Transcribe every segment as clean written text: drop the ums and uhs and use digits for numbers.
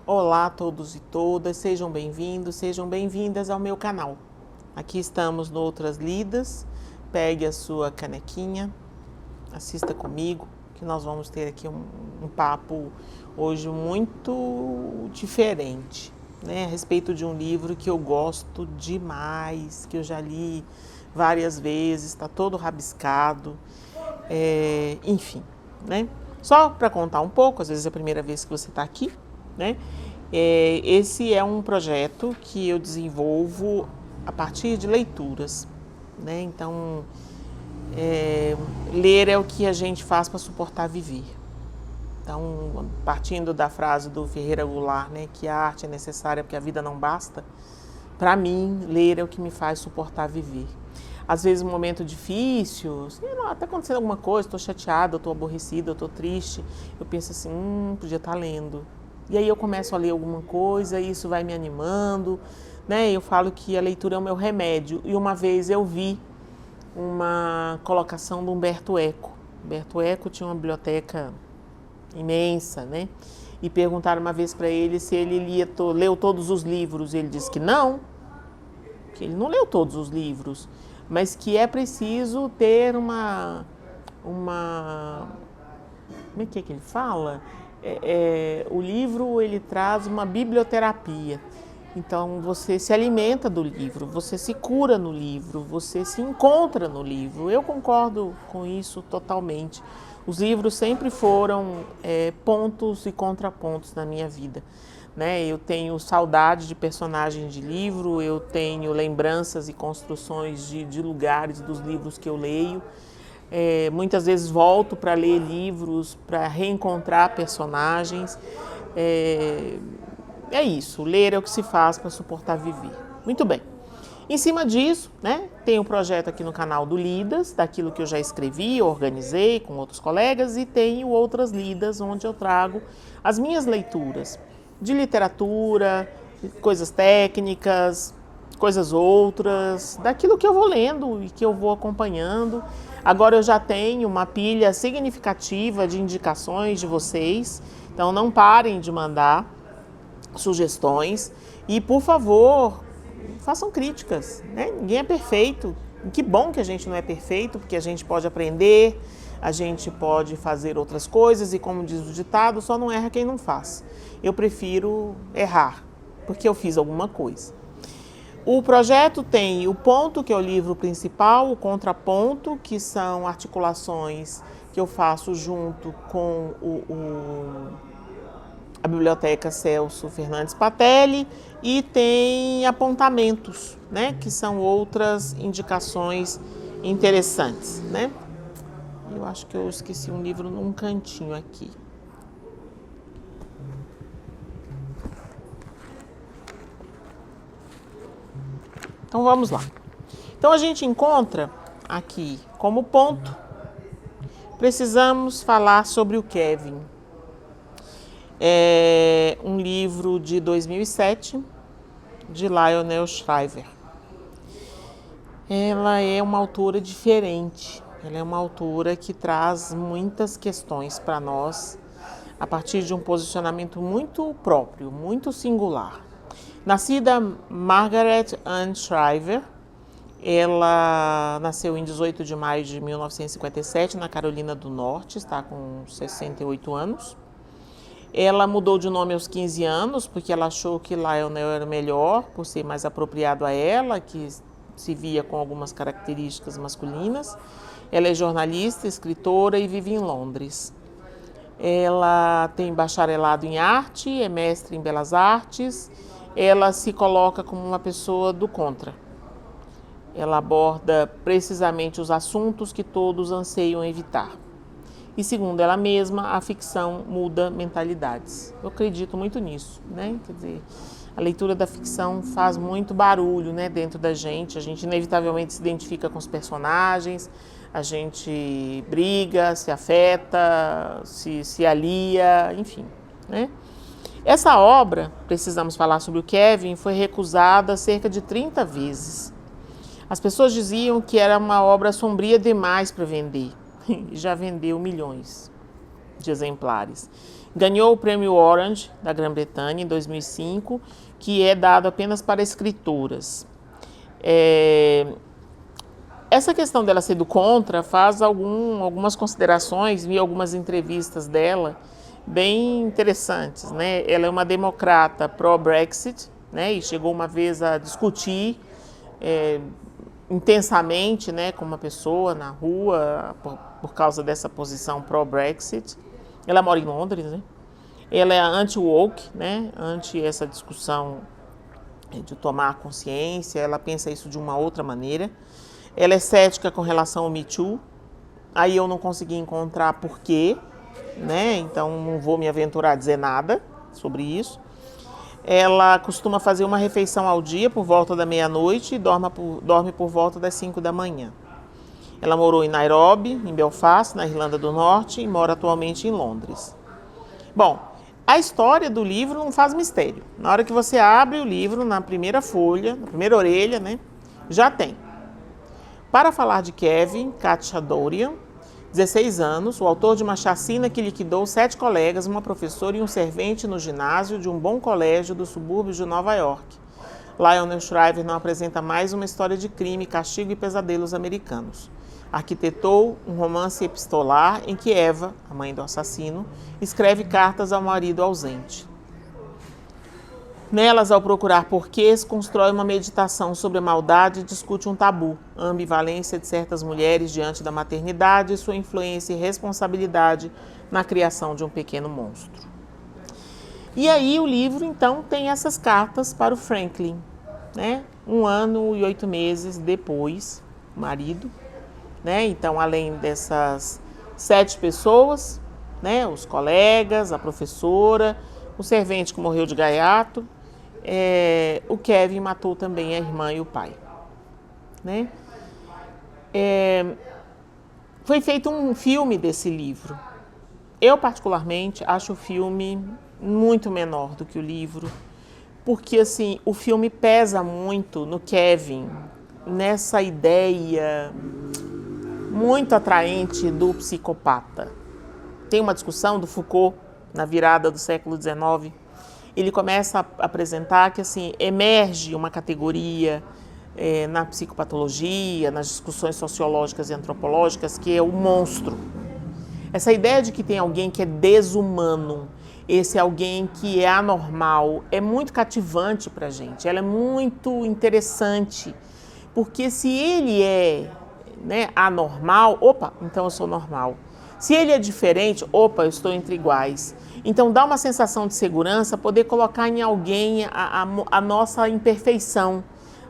Olá a todos e todas, sejam bem-vindos, sejam bem-vindas ao meu canal. Aqui estamos no Outras Lidas, pegue a sua canequinha, assista comigo, que nós vamos ter aqui um papo hoje muito diferente, né? A respeito de um livro que eu gosto demais, que eu já li várias vezes, está todo rabiscado, enfim, né? Só para contar um pouco, às vezes é a primeira vez que você está aqui, né? Esse é um projeto que eu desenvolvo a partir de leituras, né? Então, ler é o que a gente faz para suportar viver. Então, partindo da frase do Ferreira Goulart, né, que a arte é necessária porque a vida não basta, para mim, ler é o que me faz suportar viver. Às vezes, um momento difícil, até acontecendo alguma coisa, estou chateada, estou aborrecida, estou triste, eu penso assim, podia estar lendo. E aí eu começo a ler alguma coisa e isso vai me animando, né? Eu falo que a leitura é o meu remédio. E uma vez eu vi uma colocação do Humberto Eco. Humberto Eco tinha uma biblioteca imensa, né? E perguntaram uma vez para ele se ele leu todos os livros. Ele disse que não, que ele não leu todos os livros, mas que é preciso ter uma como é que ele fala? O livro ele traz uma biblioterapia. Então você se alimenta do livro, você se cura no livro, você se encontra no livro. Eu concordo com isso totalmente. Os livros sempre foram pontos e contrapontos na minha vida, né? Eu tenho saudade de personagens de livro, eu tenho lembranças e construções de lugares dos livros que eu leio. Muitas vezes volto para ler livros, para reencontrar personagens. É isso, ler é o que se faz para suportar viver. Muito bem. Em cima disso, né, tem um projeto aqui no canal do Lidas, daquilo que eu já escrevi, organizei com outros colegas, e tenho Outras Lidas, onde eu trago as minhas leituras de literatura, coisas técnicas, coisas outras, daquilo que eu vou lendo e que eu vou acompanhando. Agora eu já tenho uma pilha significativa de indicações de vocês, então não parem de mandar sugestões e, por favor, façam críticas, né? Ninguém é perfeito. Que bom que a gente não é perfeito, porque a gente pode aprender, a gente pode fazer outras coisas e, como diz o ditado, só não erra quem não faz. Eu prefiro errar, porque eu fiz alguma coisa. O projeto tem o ponto, que é o livro principal, o contraponto, que são articulações que eu faço junto com a Biblioteca Celso Fernandes Patelli, e tem apontamentos, né, que são outras indicações interessantes, né? Eu acho que eu esqueci um livro num cantinho aqui. Então vamos lá. Então a gente encontra aqui como ponto, precisamos falar sobre o Kevin. É um livro de 2007, de Lionel Shriver. Ela é uma autora diferente, ela é uma autora que traz muitas questões para nós, a partir de um posicionamento muito próprio, muito singular. Nascida Margaret Ann Shriver, ela nasceu em 18 de maio de 1957, na Carolina do Norte, está com 68 anos. Ela mudou de nome aos 15 anos, porque ela achou que Lionel era melhor, por ser mais apropriado a ela, que se via com algumas características masculinas. Ela é jornalista, escritora e vive em Londres. Ela tem bacharelado em arte, é mestre em belas artes. Ela se coloca como uma pessoa do contra. Ela aborda precisamente os assuntos que todos anseiam evitar. E, segundo ela mesma, a ficção muda mentalidades. Eu acredito muito nisso, né? Quer dizer, a leitura da ficção faz muito barulho, né, dentro da gente. A gente inevitavelmente se identifica com os personagens, a gente briga, se afeta, se alia, enfim, né? Essa obra, precisamos falar sobre o Kevin, foi recusada cerca de 30 vezes. As pessoas diziam que era uma obra sombria demais para vender. Já vendeu milhões de exemplares. Ganhou o prêmio Orange da Grã-Bretanha em 2005, que é dado apenas para escritoras. Essa questão dela ser do contra faz algumas considerações, vi algumas entrevistas dela bem interessantes, né? Ela é uma democrata pró-Brexit, né? E chegou uma vez a discutir intensamente, né, com uma pessoa na rua por causa dessa posição pró-Brexit. Ela mora em Londres, né? Ela é anti-woke, né? Anti essa discussão de tomar consciência, ela pensa isso de uma outra maneira. Ela é cética com relação ao Me Too, aí eu não consegui encontrar porquê, né? Então não vou me aventurar a dizer nada sobre isso. Ela costuma fazer uma refeição ao dia por volta da meia-noite e dorme por volta das 5 da manhã. Ela morou em Nairobi, em Belfast, na Irlanda do Norte, e mora atualmente em Londres. Bom, a história do livro não faz mistério. Na hora que você abre o livro, na primeira folha, na primeira orelha, né, já tem. Para falar de Kevin Khatchadorian, 16 anos, o autor de uma chacina que liquidou 7 colegas, uma professora e um servente no ginásio de um bom colégio dos subúrbios de Nova York. Lionel Shriver não apresenta mais uma história de crime, castigo e pesadelos americanos. Arquitetou um romance epistolar em que Eva, a mãe do assassino, escreve cartas ao marido ausente. Nelas, ao procurar porquês, constrói uma meditação sobre a maldade e discute um tabu, a ambivalência de certas mulheres diante da maternidade e sua influência e responsabilidade na criação de um pequeno monstro. E aí o livro, então, tem essas cartas para o Franklin, né? 1 ano e 8 meses depois, o marido, né? Então, além dessas 7 pessoas, né? Os colegas, a professora, o servente que morreu de gaiato, o Kevin matou também a irmã e o pai, né? Foi feito um filme desse livro. Eu, particularmente, acho o filme muito menor do que o livro, porque, assim, o filme pesa muito no Kevin, nessa ideia muito atraente do psicopata. Tem uma discussão do Foucault, na virada do século XIX, ele começa a apresentar que, assim, emerge uma categoria na psicopatologia, nas discussões sociológicas e antropológicas, que é o monstro. Essa ideia de que tem alguém que é desumano, esse alguém que é anormal, é muito cativante para a gente, ela é muito interessante, porque se ele é, né, anormal, opa, então eu sou normal. Se ele é diferente, opa, eu estou entre iguais. Então dá uma sensação de segurança poder colocar em alguém a nossa imperfeição,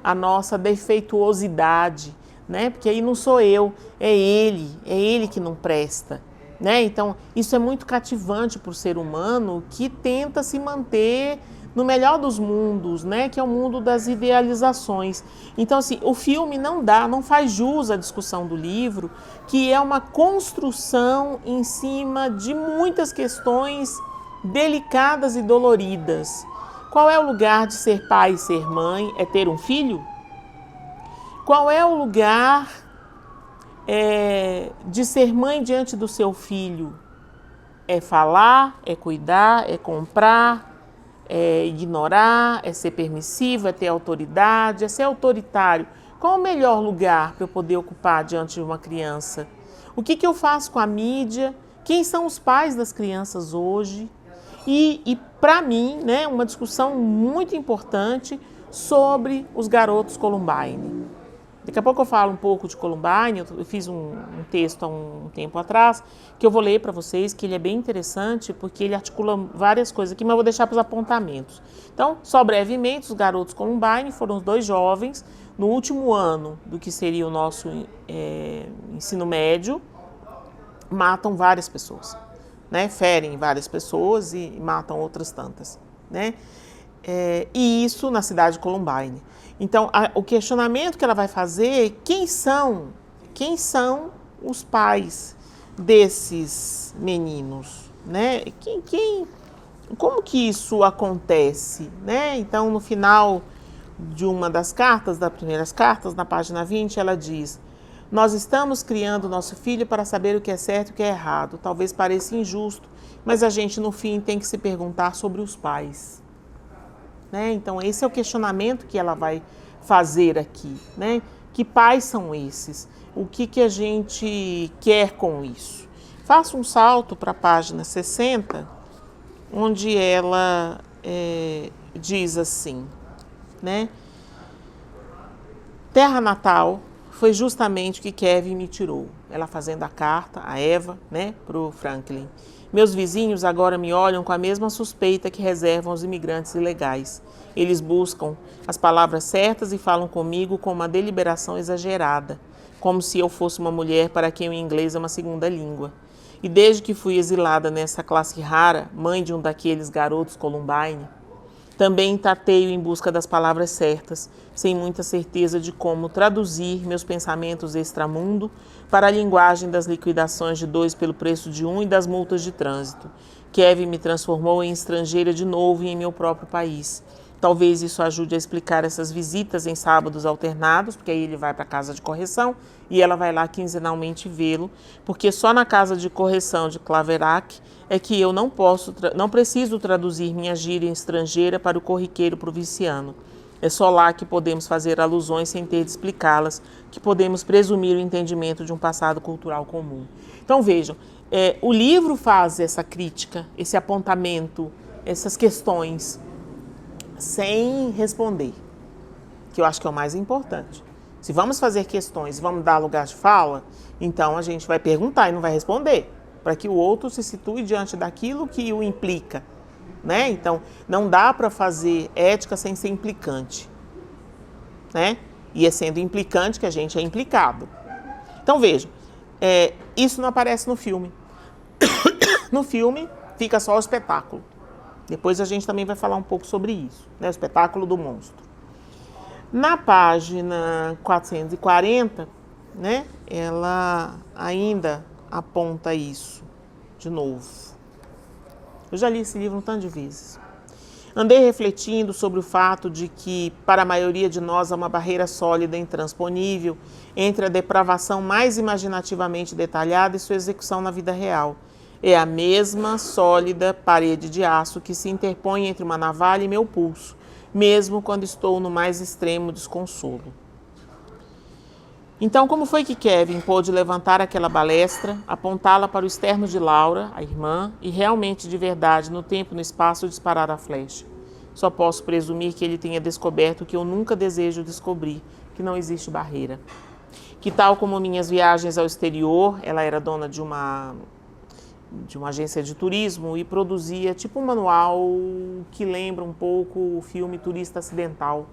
a nossa defeituosidade, né? Porque aí não sou eu, é ele que não presta, né? Então isso é muito cativante para o ser humano que tenta se manter no melhor dos mundos, né? Que é o mundo das idealizações. Então, assim, o filme não faz jus à discussão do livro, que é uma construção em cima de muitas questões delicadas e doloridas. Qual é o lugar de ser pai e ser mãe? É ter um filho? Qual é o lugar de ser mãe diante do seu filho? É falar, é cuidar, é comprar, é ignorar, é ser permissivo, é ter autoridade, é ser autoritário. Qual o melhor lugar para eu poder ocupar diante de uma criança? O que eu faço com a mídia? Quem são os pais das crianças hoje? E para mim, né, uma discussão muito importante sobre os garotos Columbine. Daqui a pouco eu falo um pouco de Columbine, eu fiz um texto há um tempo atrás, que eu vou ler para vocês, que ele é bem interessante, porque ele articula várias coisas aqui, mas eu vou deixar para os apontamentos. Então, só brevemente, os garotos Columbine foram os 2 jovens, no último ano do que seria o nosso ensino médio, matam várias pessoas, né? Ferem várias pessoas e matam outras tantas, né? E isso na cidade de Columbine. Então, o questionamento que ela vai fazer é quem são os pais desses meninos, né? Como que isso acontece, né? Então, no final de uma das cartas, das primeiras cartas, na página 20, ela diz: Nós estamos criando nosso filho para saber o que é certo e o que é errado. Talvez pareça injusto, mas a gente no fim tem que se perguntar sobre os pais. Né? Então esse é o questionamento que ela vai fazer aqui. Né? Que pais são esses? O que a gente quer com isso? Faça um salto para a página 60, onde ela diz assim, né? Terra natal foi justamente o que Kevin me tirou. Ela fazendo a carta, a Eva, né, para o Franklin. Meus vizinhos agora me olham com a mesma suspeita que reservam aos imigrantes ilegais. Eles buscam as palavras certas e falam comigo com uma deliberação exagerada, como se eu fosse uma mulher para quem o inglês é uma segunda língua. E desde que fui exilada nessa classe rara, mãe de um daqueles garotos Columbine, também tateio em busca das palavras certas, sem muita certeza de como traduzir meus pensamentos extramundo para a linguagem das liquidações de 2 pelo preço de 1 e das multas de trânsito. Kevin me transformou em estrangeira de novo e em meu próprio país. Talvez isso ajude a explicar essas visitas em sábados alternados, porque aí ele vai para a casa de correção e ela vai lá quinzenalmente vê-lo, porque só na casa de correção de Claverack é que eu não preciso traduzir minha gíria estrangeira para o corriqueiro provinciano. É só lá que podemos fazer alusões sem ter de explicá-las, que podemos presumir o entendimento de um passado cultural comum. Então vejam, o livro faz essa crítica, esse apontamento, essas questões, sem responder, que eu acho que é o mais importante. Se vamos fazer questões, vamos dar lugar de fala, então a gente vai perguntar e não vai responder, para que o outro se situe diante daquilo que o implica, né? Então, não dá para fazer ética sem ser implicante, né? E é sendo implicante que a gente é implicado. Então, vejam, isso não aparece no filme. No filme, fica só o espetáculo. Depois a gente também vai falar um pouco sobre isso, né? O espetáculo do monstro. Na página 440, né, ela ainda aponta isso de novo. Eu já li esse livro um tanto de vezes. Andei refletindo sobre o fato de que, para a maioria de nós, há uma barreira sólida e intransponível entre a depravação mais imaginativamente detalhada e sua execução na vida real. É a mesma sólida parede de aço que se interpõe entre uma navalha e meu pulso, mesmo quando estou no mais extremo desconsolo. Então, como foi que Kevin pôde levantar aquela balestra, apontá-la para o externo de Laura, a irmã, e realmente, de verdade, no tempo e no espaço, disparar a flecha? Só posso presumir que ele tenha descoberto o que eu nunca desejo descobrir, que não existe barreira. Que tal como minhas viagens ao exterior, ela era dona de uma agência de turismo e produzia tipo um manual que lembra um pouco o filme Turista Acidental,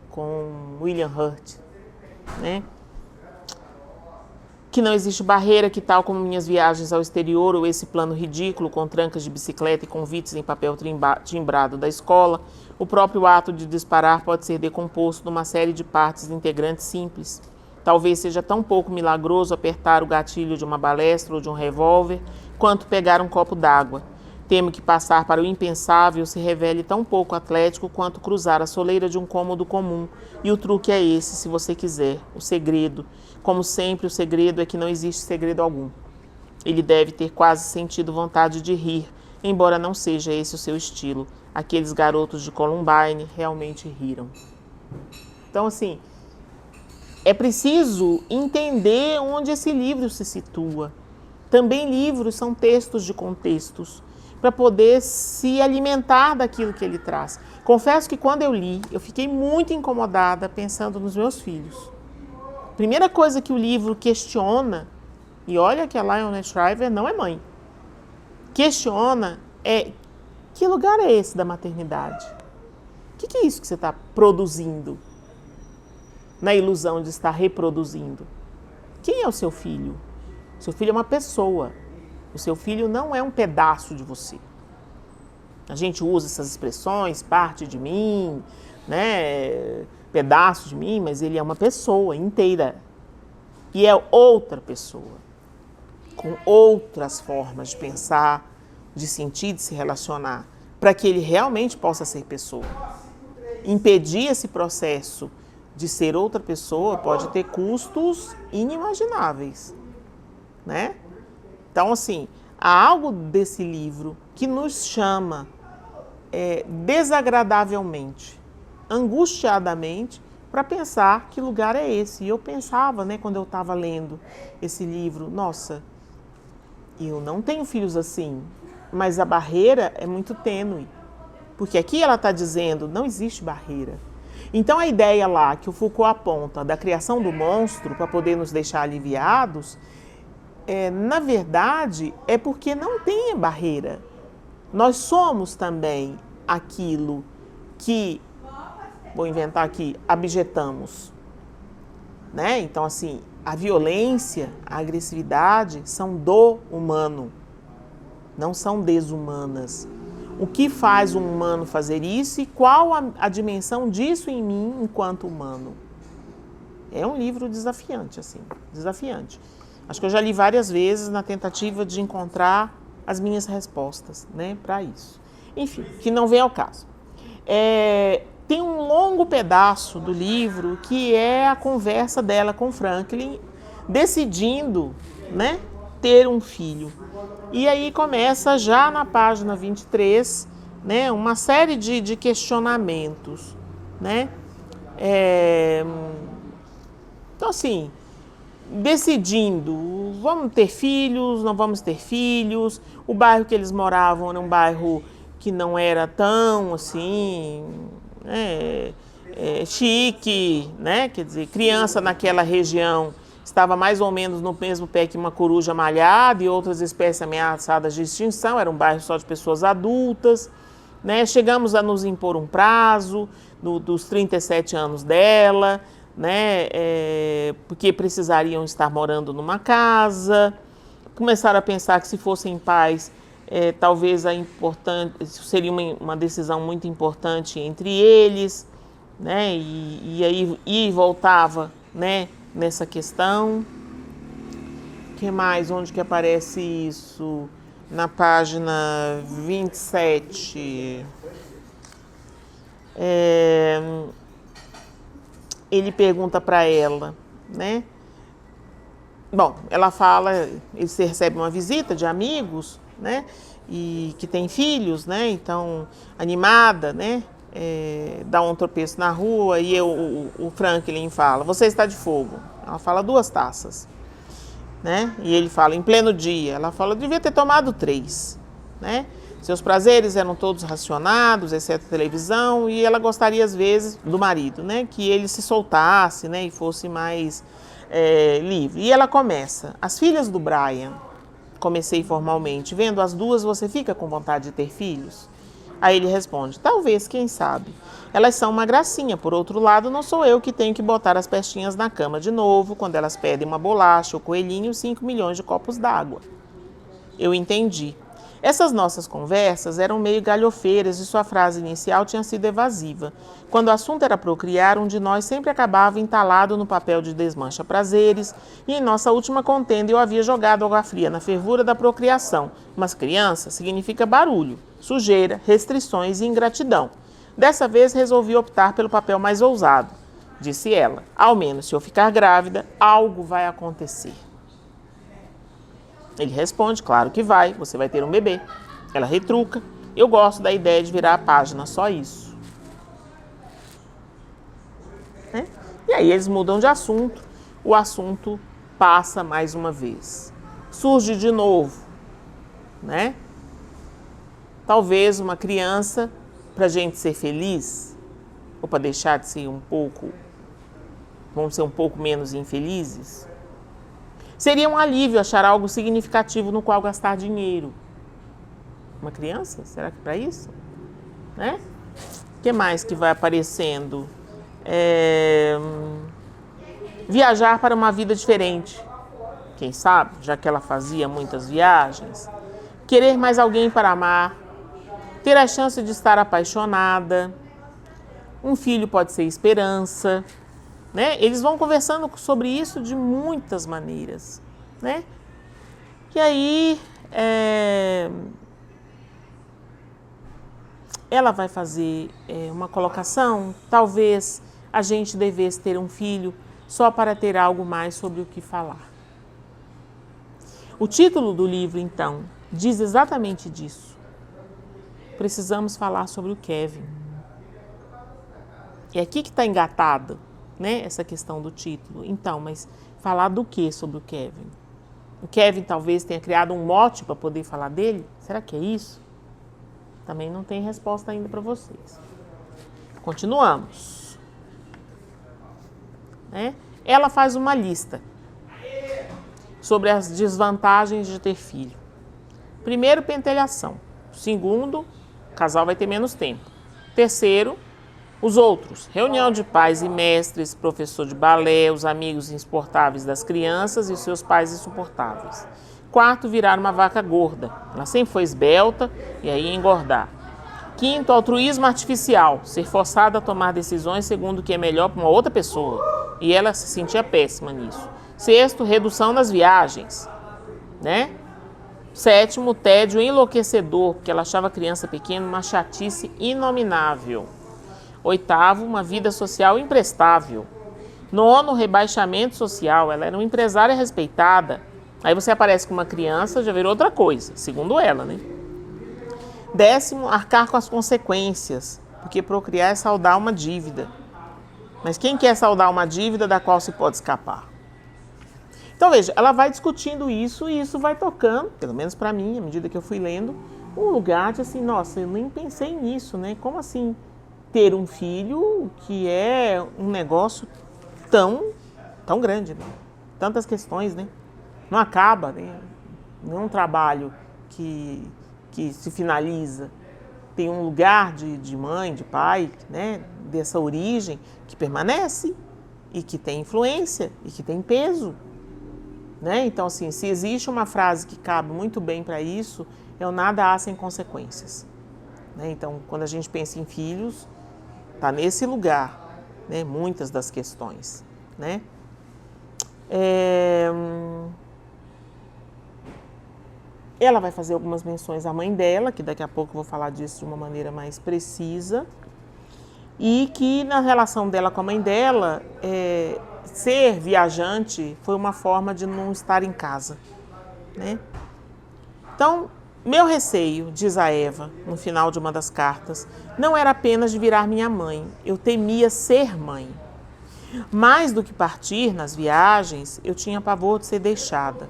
com William Hurt, né? Que não existe barreira, que tal como minhas viagens ao exterior ou esse plano ridículo com trancas de bicicleta e convites em papel timbrado da escola, o próprio ato de disparar pode ser decomposto numa série de partes integrantes simples. Talvez seja tão pouco milagroso apertar o gatilho de uma balestra ou de um revólver, quanto pegar um copo d'água. Temo que passar para o impensável se revele tão pouco atlético quanto cruzar a soleira de um cômodo comum. E o truque é esse, se você quiser, o segredo. Como sempre, o segredo é que não existe segredo algum. Ele deve ter quase sentido vontade de rir, embora não seja esse o seu estilo. Aqueles garotos de Columbine realmente riram. Então, assim, é preciso entender onde esse livro se situa. Também livros são textos de contextos, para poder se alimentar daquilo que ele traz. Confesso que quando eu li, eu fiquei muito incomodada pensando nos meus filhos. Primeira coisa que o livro questiona, e olha que a Lionel Shriver não é mãe, questiona que lugar é esse da maternidade? O que é isso que você está produzindo? Na ilusão de estar reproduzindo. Quem é o seu filho? Seu filho é uma pessoa. O seu filho não é um pedaço de você. A gente usa essas expressões, parte de mim, né, pedaço de mim, mas ele é uma pessoa inteira. E é outra pessoa, com outras formas de pensar, de sentir, de se relacionar, para que ele realmente possa ser pessoa. Impedir esse processo de ser outra pessoa pode ter custos inimagináveis, né? Então, assim, há algo desse livro que nos chama desagradavelmente, angustiadamente, para pensar que lugar é esse. E eu pensava, né, quando eu estava lendo esse livro, nossa, eu não tenho filhos assim, mas a barreira é muito tênue. Porque aqui ela está dizendo, não existe barreira. Então a ideia lá que o Foucault aponta da criação do monstro para poder nos deixar aliviados, na verdade, é porque não tem barreira. Nós somos também aquilo que, vou inventar aqui, abjetamos, né? Então, assim, a violência, a agressividade são do humano, não são desumanas. O que faz um humano fazer isso e qual a dimensão disso em mim enquanto humano? É um livro desafiante, assim, desafiante. Acho que eu já li várias vezes na tentativa de encontrar as minhas respostas, né, para isso. Enfim, que não vem ao caso. Tem um longo pedaço do livro que é a conversa dela com Franklin, decidindo, né, ter um filho. E aí começa já na página 23, né, uma série de questionamentos, né? Então, assim, decidindo, vamos ter filhos, não vamos ter filhos. O bairro que eles moravam era um bairro que não era tão, assim, chique, né? Quer dizer, criança naquela região estava mais ou menos no mesmo pé que uma coruja malhada e outras espécies ameaçadas de extinção. Era um bairro só de pessoas adultas, né? Chegamos a nos impor um prazo dos 37 anos dela, né? Porque precisariam estar morando numa casa. Começaram a pensar que se fossem pais, talvez seria uma decisão muito importante entre eles, né? E aí voltava, né, nessa questão. O que mais? Onde que aparece isso? Na página 27. Ele pergunta para ela, né? Bom, ela fala, eles recebem uma visita de amigos, né? E que tem filhos, né? Então, animada, né? Dá um tropeço na rua e o Franklin fala, você está de fogo. Ela fala 2 taças, né? E ele fala, em pleno dia. Ela fala, devia ter tomado 3, né? Seus prazeres eram todos racionados, exceto a televisão, e ela gostaria, às vezes, do marido, né? Que ele se soltasse, né? E fosse mais livre. E ela começa, as filhas do Brian, comecei formalmente, vendo as 2, você fica com vontade de ter filhos? Aí ele responde, talvez, quem sabe. Elas são uma gracinha, por outro lado, não sou eu que tenho que botar as pestinhas na cama de novo, quando elas pedem uma bolacha ou coelhinho, 5 milhões de copos d'água. Eu entendi. Essas nossas conversas eram meio galhofeiras e sua frase inicial tinha sido evasiva. Quando o assunto era procriar, um de nós sempre acabava entalado no papel de desmancha prazeres, e em nossa última contenda eu havia jogado água fria na fervura da procriação. Mas criança significa barulho, sujeira, restrições e ingratidão. Dessa vez resolvi optar pelo papel mais ousado, disse ela. Ao menos se eu ficar grávida, algo vai acontecer. Ele responde, claro que vai, você vai ter um bebê. Ela retruca, eu gosto da ideia de virar a página, só isso. Né? E aí eles mudam de assunto, o assunto passa mais uma vez. Surge de novo, né? Talvez uma criança, para a gente ser feliz, ou para deixar de ser vamos ser um pouco menos infelizes, seria um alívio achar algo significativo no qual gastar dinheiro. Uma criança? Será que é para isso? Né? O que mais que vai aparecendo? Viajar para uma vida diferente. Quem sabe, já que ela fazia muitas viagens. Querer mais alguém para amar. Ter a chance de estar apaixonada. Um filho pode ser esperança. Né? Eles vão conversando sobre isso de muitas maneiras, né? E aí ela vai fazer uma colocação, talvez a gente devesse ter um filho só para ter algo mais sobre o que falar. O título do livro, então, diz exatamente disso. Precisamos falar sobre o Kevin. É aqui que está engatado, né, essa questão do título. Então, mas falar do que sobre o Kevin? O Kevin talvez tenha criado um mote para poder falar dele? Será que é isso? Também não tem resposta ainda para vocês. Continuamos. Né? Ela faz uma lista sobre as desvantagens de ter filho. Primeiro, pentelhação. Segundo, o casal vai ter menos tempo. Terceiro, os outros. Reunião de pais e mestres, professor de balé, os amigos insuportáveis das crianças e os seus pais insuportáveis. Quarto, virar uma vaca gorda. Ela sempre foi esbelta e aí ia engordar. Quinto, altruísmo artificial. Ser forçada a tomar decisões segundo o que é melhor para uma outra pessoa. E ela se sentia péssima nisso. Sexto, redução nas viagens, né? Sétimo, tédio enlouquecedor, porque ela achava a criança pequena uma chatice inominável. Oitavo, uma vida social imprestável. Nono, rebaixamento social. Ela era uma empresária respeitada. Aí você aparece com uma criança, já virou outra coisa, segundo ela, né? Décimo, arcar com as consequências, porque procriar é saldar uma dívida. Mas quem quer saldar uma dívida da qual se pode escapar? Então, veja, ela vai discutindo isso e isso vai tocando, pelo menos para mim, à medida que eu fui lendo, um lugar de assim, nossa, eu nem pensei nisso, né? Como assim ter um filho que é um negócio tão grande, né? Tantas questões, né? Não acaba, né? Não é um trabalho que se finaliza. Tem um lugar de mãe, de pai, né? Dessa origem que permanece e que tem influência e que tem peso. Né? Então, assim, se existe uma frase que cabe muito bem para isso, é o nada há sem consequências. Né? Então, quando a gente pensa em filhos, está nesse lugar, né? Muitas das questões. Né? Ela vai fazer algumas menções à mãe dela, que daqui a pouco eu vou falar disso de uma maneira mais precisa, e que na relação dela com a mãe dela, ser viajante foi uma forma de não estar em casa, né? Então, meu receio, diz a Eva, no final de uma das cartas, não era apenas de virar minha mãe, eu temia ser mãe. Mais do que partir nas viagens, eu tinha pavor de ser deixada.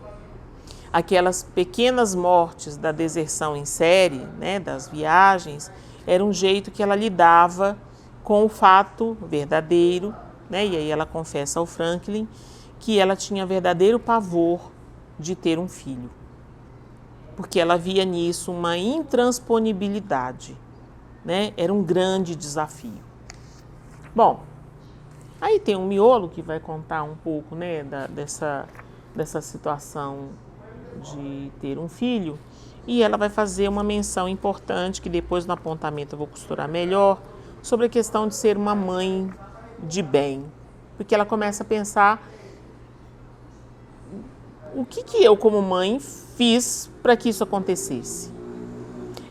Aquelas pequenas mortes da deserção em série, né, das viagens, era um jeito que ela lidava com o fato verdadeiro, né? E aí ela confessa ao Franklin que ela tinha verdadeiro pavor de ter um filho, porque ela via nisso uma intransponibilidade, né? Era um grande desafio. Bom, aí tem um miolo que vai contar um pouco, né, dessa situação de ter um filho, e ela vai fazer uma menção importante que depois no apontamento eu vou costurar melhor, sobre a questão de ser uma mãe de bem, porque ela começa a pensar o que eu como mãe fiz para que isso acontecesse.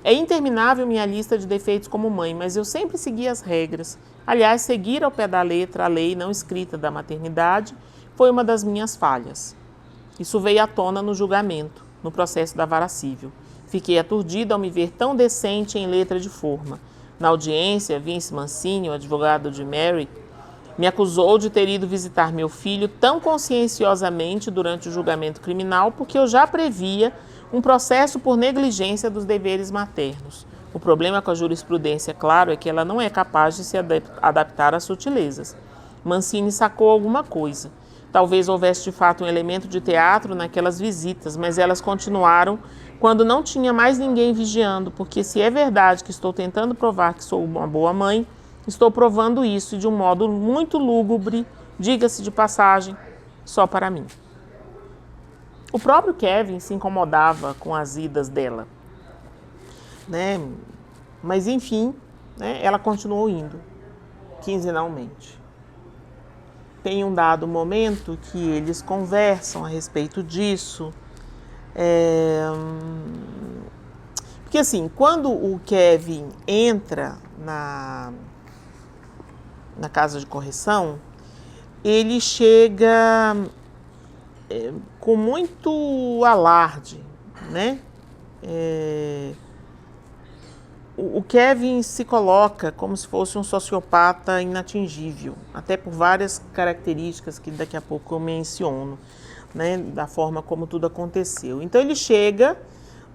É interminável minha lista de defeitos como mãe, mas eu sempre segui as regras. Aliás, seguir ao pé da letra a lei não escrita da maternidade foi uma das minhas falhas. Isso veio à tona no julgamento, no processo da vara civil. Fiquei aturdida ao me ver tão decente em letra de forma. Na audiência, Vince Mancini, o advogado de Mary, me acusou de ter ido visitar meu filho tão conscienciosamente durante o julgamento criminal porque eu já previa um processo por negligência dos deveres maternos. O problema com a jurisprudência, claro, é que ela não é capaz de se adaptar às sutilezas. Mancini sacou alguma coisa. Talvez houvesse de fato um elemento de teatro naquelas visitas, mas elas continuaram quando não tinha mais ninguém vigiando, porque se é verdade que estou tentando provar que sou uma boa mãe, estou provando isso de um modo muito lúgubre, diga-se de passagem, só para mim. O próprio Kevin se incomodava com as idas dela, né? Mas enfim, né, ela continuou indo, quinzenalmente. Tem um dado momento que eles conversam a respeito disso. Porque assim, quando o Kevin entra na casa de correção, ele chega com muito alarde, né? O Kevin se coloca como se fosse um sociopata inatingível, até por várias características que daqui a pouco eu menciono, né, da forma como tudo aconteceu. Então ele chega,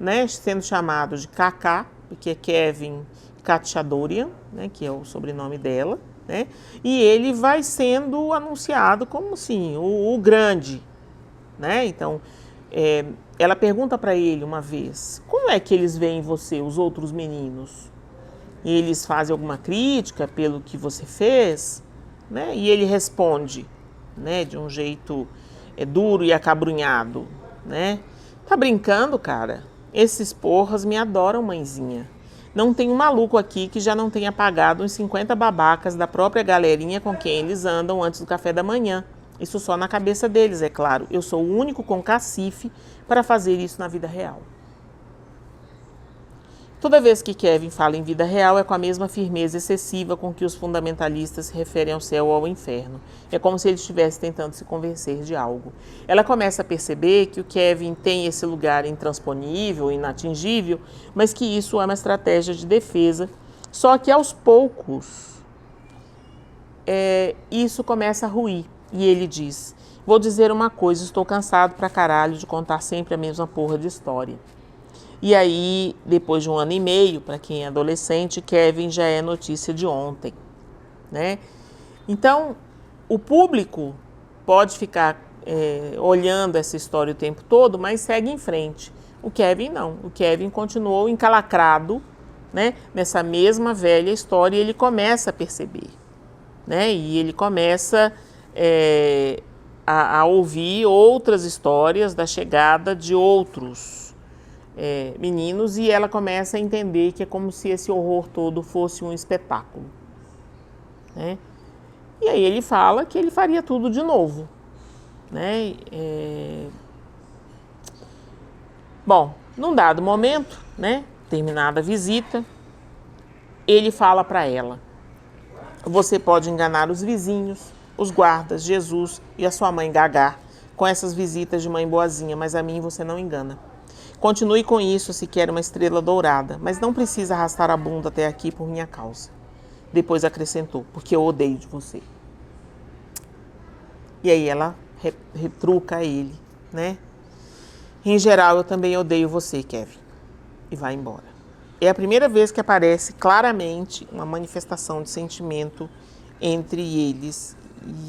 né, sendo chamado de Kaká, que é Kevin Khatchadorian, né, que é o sobrenome dela, né, e ele vai sendo anunciado como assim, o grande, né? Então ela pergunta para ele uma vez, como é que eles veem você, os outros meninos? E eles fazem alguma crítica pelo que você fez, né? E ele responde, né, de um jeito duro e acabrunhado, né? Tá brincando, cara? Esses porras me adoram, mãezinha. Não tem um maluco aqui que já não tenha pagado uns 50 babacas da própria galerinha com quem eles andam antes do café da manhã. Isso só na cabeça deles, é claro. Eu sou o único com cacife para fazer isso na vida real. Toda vez que Kevin fala em vida real, é com a mesma firmeza excessiva com que os fundamentalistas se referem ao céu ou ao inferno. É como se ele estivesse tentando se convencer de algo. Ela começa a perceber que o Kevin tem esse lugar intransponível, inatingível, mas que isso é uma estratégia de defesa. Só que aos poucos, isso começa a ruir. E ele diz, vou dizer uma coisa, estou cansado pra caralho de contar sempre a mesma porra de história. E aí, depois de 1 ano e meio, para quem é adolescente, Kevin já é notícia de ontem, né? Então, o público pode ficar olhando essa história o tempo todo, mas segue em frente. O Kevin não. O Kevin continuou encalacrado, né, nessa mesma velha história, e ele começa a perceber, né? E ele começa a ouvir outras histórias da chegada de outros meninos, e ela começa a entender que é como se esse horror todo fosse um espetáculo, né? E aí ele fala que ele faria tudo de novo, né? Bom, num dado momento, né, terminada a visita, ele fala para ela, você pode enganar os vizinhos, os guardas, Jesus e a sua mãe Gagá com essas visitas de mãe boazinha, mas a mim você não engana. Continue com isso se quer uma estrela dourada, mas não precisa arrastar a bunda até aqui por minha causa. Depois acrescentou, porque eu odeio de você. E aí ela retruca ele, né? Em geral, eu também odeio você, Kevin. E vai embora. É a primeira vez que aparece claramente uma manifestação de sentimento entre eles.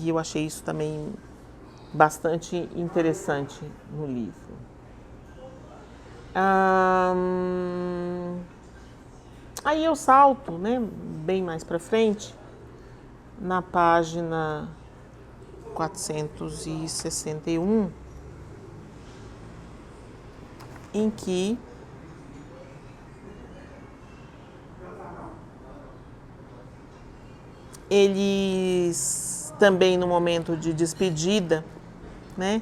E eu achei isso também bastante interessante no livro. Aí eu salto, né, bem mais para frente, na página 461, em que eles também no momento de despedida, né,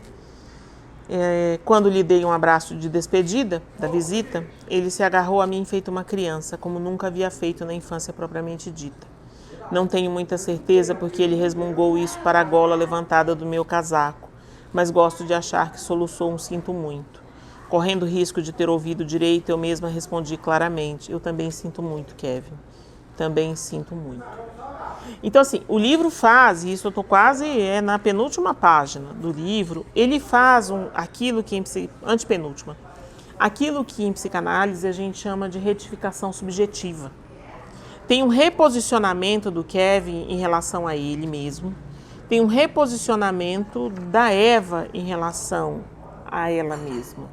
quando lhe dei um abraço de despedida da visita, ele se agarrou a mim feito uma criança, como nunca havia feito na infância propriamente dita. Não tenho muita certeza porque ele resmungou isso para a gola levantada do meu casaco, mas gosto de achar que soluçou um sinto muito. Correndo risco de ter ouvido direito, eu mesma respondi claramente, eu também sinto muito, Kevin. Também sinto muito. Então, assim, o livro faz, e isso eu estou quase na penúltima página do livro, ele faz aquilo que antepenúltima, aquilo que em psicanálise a gente chama de retificação subjetiva. Tem um reposicionamento do Kevin em relação a ele mesmo, tem um reposicionamento da Eva em relação a ela mesma.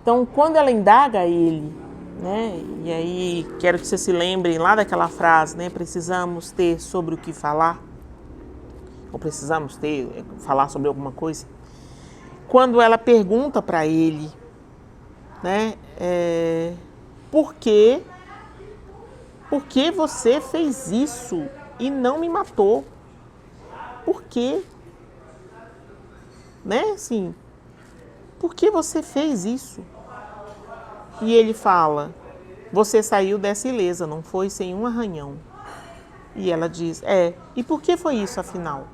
Então, quando ela indaga ele, né, e aí quero que vocês se lembrem lá daquela frase, né, precisamos ter sobre o que falar, ou precisamos falar sobre alguma coisa. Quando ela pergunta para ele, né, por que você fez isso e não me matou? Por quê? Né, assim, por que você fez isso? E ele fala, você saiu dessa ilesa, não foi sem um arranhão. E ela diz, e por que foi isso afinal?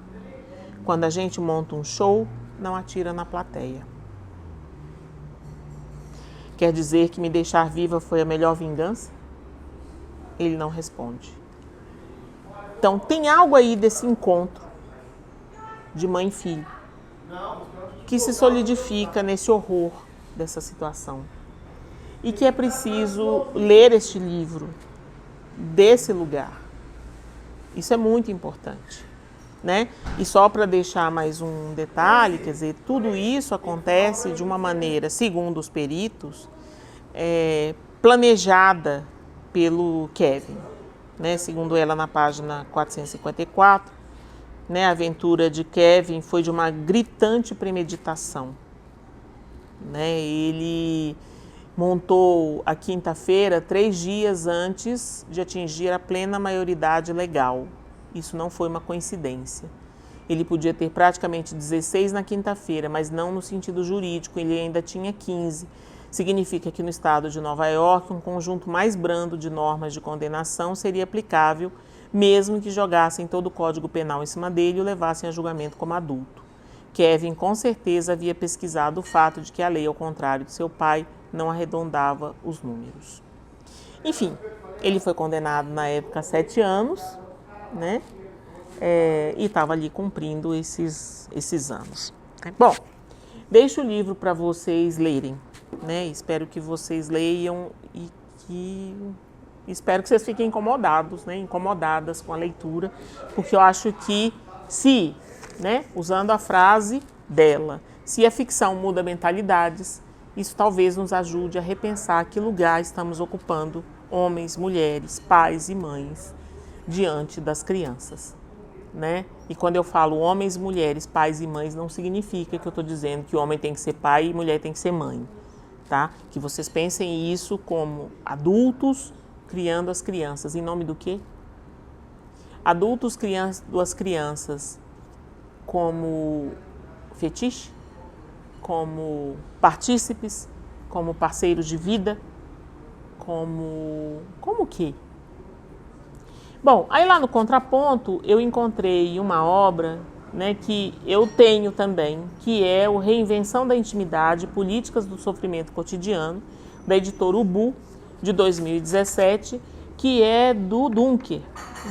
Quando a gente monta um show, não atira na plateia. Quer dizer que me deixar viva foi a melhor vingança? Ele não responde. Então tem algo aí desse encontro de mãe e filho que se solidifica nesse horror dessa situação. E que é preciso ler este livro desse lugar. Isso é muito importante, né? E só para deixar mais um detalhe, quer dizer, tudo isso acontece de uma maneira, segundo os peritos, planejada pelo Kevin, né? Segundo ela na página 454, né? A aventura de Kevin foi de uma gritante premeditação, né? Ele montou a quinta-feira 3 dias antes de atingir a plena maioridade legal. Isso não foi uma coincidência. Ele podia ter praticamente 16 na quinta-feira, mas não no sentido jurídico, ele ainda tinha 15. Significa que no estado de Nova York, um conjunto mais brando de normas de condenação seria aplicável, mesmo que jogassem todo o Código Penal em cima dele e o levassem a julgamento como adulto. Kevin com certeza havia pesquisado o fato de que a lei, ao contrário de seu pai, não arredondava os números. Enfim, ele foi condenado na época a 7 anos, né? E estava ali cumprindo esses anos. Bom, deixo o livro para vocês lerem, né? Espero que vocês leiam e espero que vocês fiquem incomodados, né? Incomodadas com a leitura, porque eu acho que se, né? Usando a frase dela, se a ficção muda mentalidades, isso talvez nos ajude a repensar que lugar estamos ocupando, homens, mulheres, pais e mães, diante das crianças, né? E quando eu falo homens, mulheres, pais e mães, não significa que eu estou dizendo que o homem tem que ser pai e mulher tem que ser mãe, tá? Que vocês pensem isso como adultos criando as crianças. Em nome do quê? Adultos criando as crianças como fetiche? Como partícipes, como parceiros de vida, como o quê? Bom, aí lá no Contraponto eu encontrei uma obra, né, que eu tenho também, que é o Reinvenção da Intimidade, Políticas do Sofrimento Cotidiano, da editora Ubu, de 2017, que é do Dunker,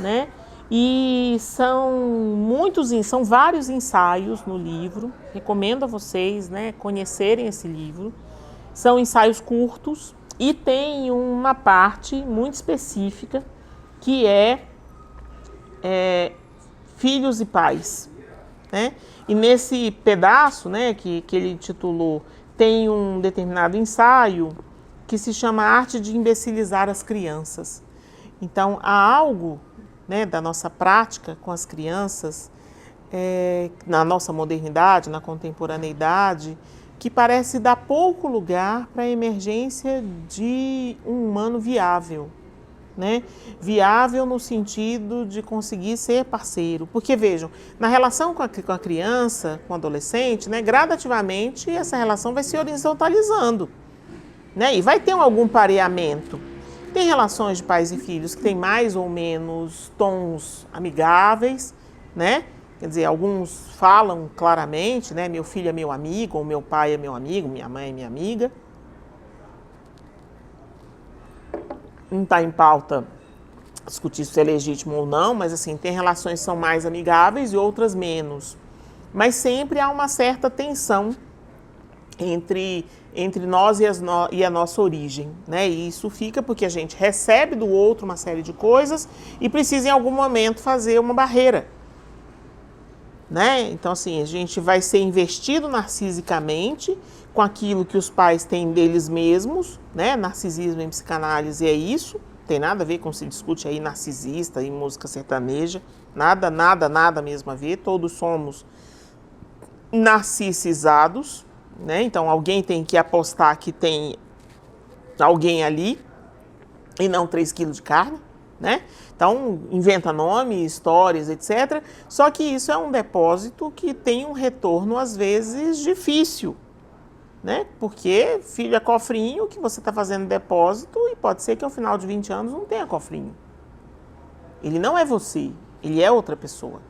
né? E são vários ensaios no livro, recomendo a vocês, né, conhecerem esse livro. São ensaios curtos e tem uma parte muito específica que é filhos e pais, né? E nesse pedaço, né, que ele intitulou, tem um determinado ensaio que se chama Arte de Imbecilizar as Crianças. Então, há algo, né, da nossa prática com as crianças, na nossa modernidade, na contemporaneidade, que parece dar pouco lugar para a emergência de um humano viável, né? Viável no sentido de conseguir ser parceiro. Porque, vejam, na relação com a criança, com o adolescente, né, gradativamente essa relação vai se horizontalizando, né? E vai ter algum pareamento. Tem relações de pais e filhos que têm mais ou menos tons amigáveis, né? Quer dizer, alguns falam claramente, né? Meu filho é meu amigo, ou meu pai é meu amigo, minha mãe é minha amiga. Não está em pauta discutir se é legítimo ou não, mas assim, tem relações que são mais amigáveis e outras menos. Mas sempre há uma certa tensão entre nós e a nossa origem, né? E isso fica porque a gente recebe do outro uma série de coisas e precisa em algum momento fazer uma barreira, né? Então assim, a gente vai ser investido narcisicamente com aquilo que os pais têm deles mesmos, né? Narcisismo em psicanálise é isso, tem nada a ver com se discute aí narcisista em música sertaneja, nada mesmo a ver, todos somos narcisizados, né? Então alguém tem que apostar que tem alguém ali e não 3 quilos de carne, né? Então inventa nome, histórias, etc. Só que isso é um depósito que tem um retorno às vezes difícil, né? Porque filho é cofrinho que você está fazendo depósito e pode ser que ao final de 20 anos não tenha cofrinho. Ele não é você, ele é outra pessoa.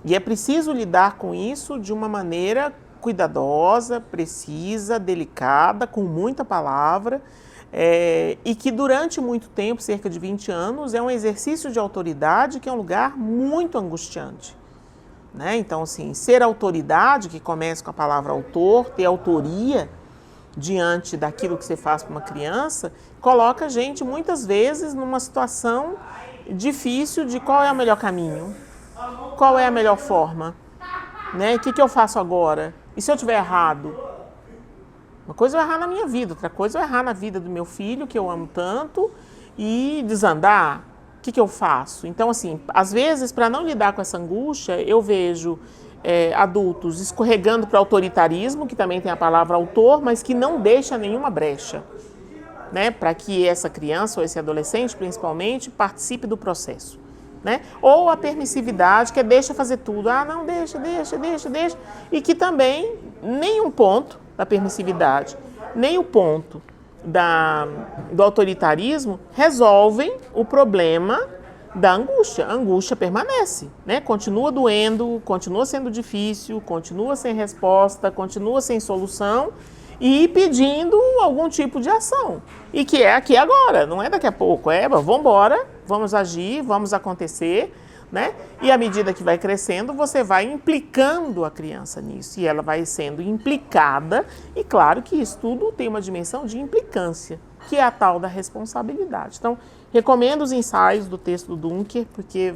E é preciso lidar com isso de uma maneira cuidadosa, precisa, delicada, com muita palavra, e que durante muito tempo, cerca de 20 anos, é um exercício de autoridade que é um lugar muito angustiante. Né? Então, assim, ser autoridade, que começa com a palavra autor, ter autoria diante daquilo que você faz para uma criança, coloca a gente muitas vezes numa situação difícil de qual é o melhor caminho, qual é a melhor forma, né? O que eu faço agora? E se eu estiver errado? Uma coisa é eu errar na minha vida, outra coisa é eu errar na vida do meu filho, que eu amo tanto, e desandar. O que eu faço? Então, assim, às vezes, para não lidar com essa angústia, eu vejo adultos escorregando para o autoritarismo, que também tem a palavra autor, mas que não deixa nenhuma brecha, né, para que essa criança ou esse adolescente, principalmente, participe do processo. Né? Ou a permissividade, que é deixa fazer tudo. Ah, não, deixa. E que também nem um ponto da permissividade, nem o ponto do autoritarismo resolvem o problema da angústia. A angústia permanece, né? Continua doendo, continua sendo difícil, continua sem resposta, continua sem solução e pedindo algum tipo de ação. E que é aqui agora, não é daqui a pouco, vamos embora, vamos agir, vamos acontecer, né? E à medida que vai crescendo, você vai implicando a criança nisso, e ela vai sendo implicada, e claro que isso tudo tem uma dimensão de implicância, que é a tal da responsabilidade. Então, recomendo os ensaios do texto do Duncker, porque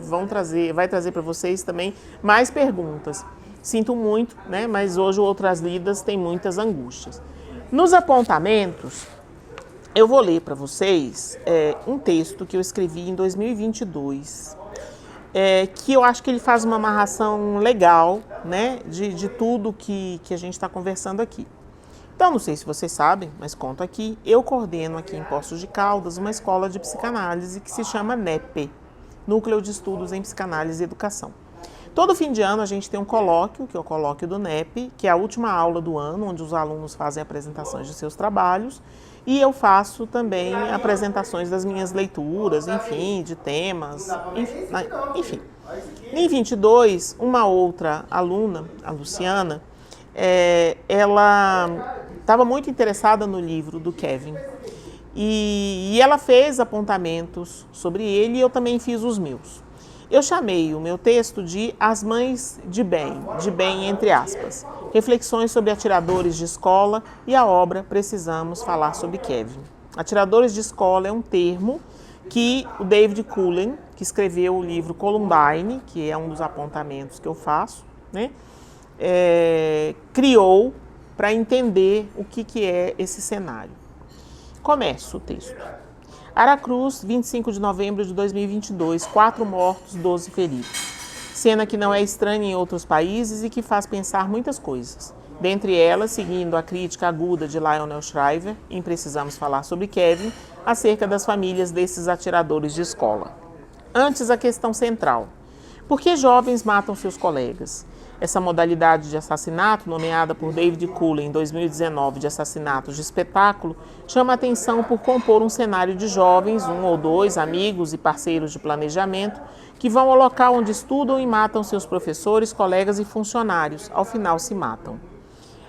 vai trazer para vocês também mais perguntas. Sinto muito, né? Mas hoje o Outras Lidas tem muitas angústias. Nos apontamentos, eu vou ler para vocês um texto que eu escrevi em 2022, que eu acho que ele faz uma amarração legal, né, de tudo que a gente está conversando aqui. Então, não sei se vocês sabem, mas conto aqui, eu coordeno aqui em Poços de Caldas uma escola de psicanálise que se chama NEP, Núcleo de Estudos em Psicanálise e Educação. Todo fim de ano a gente tem um colóquio, que é o colóquio do NEP, que é a última aula do ano, onde os alunos fazem apresentações de seus trabalhos, e eu faço também apresentações das minhas leituras, enfim, de temas, enfim. Em 22, uma outra aluna, a Luciana, ela estava muito interessada no livro do Kevin, e ela fez apontamentos sobre ele, e eu também fiz os meus. Eu chamei o meu texto de As Mães de bem entre aspas, reflexões sobre atiradores de escola, e a obra Precisamos Falar sobre Kevin. Atiradores de escola é um termo que o David Cullen, que escreveu o livro Columbine, que é um dos apontamentos que eu faço, né, criou para entender o que é esse cenário. Começo o texto. Aracruz, 25 de novembro de 2022, 4 mortos, 12 feridos. Cena que não é estranha em outros países e que faz pensar muitas coisas. Dentre elas, seguindo a crítica aguda de Lionel Shriver, em Precisamos Falar sobre Kevin, acerca das famílias desses atiradores de escola. Antes, a questão central. Por que jovens matam seus colegas? Essa modalidade de assassinato, nomeada por David Cullen em 2019 de assassinatos de espetáculo, chama a atenção por compor um cenário de jovens, um ou dois amigos e parceiros de planejamento, que vão ao local onde estudam e matam seus professores, colegas e funcionários, ao final se matam.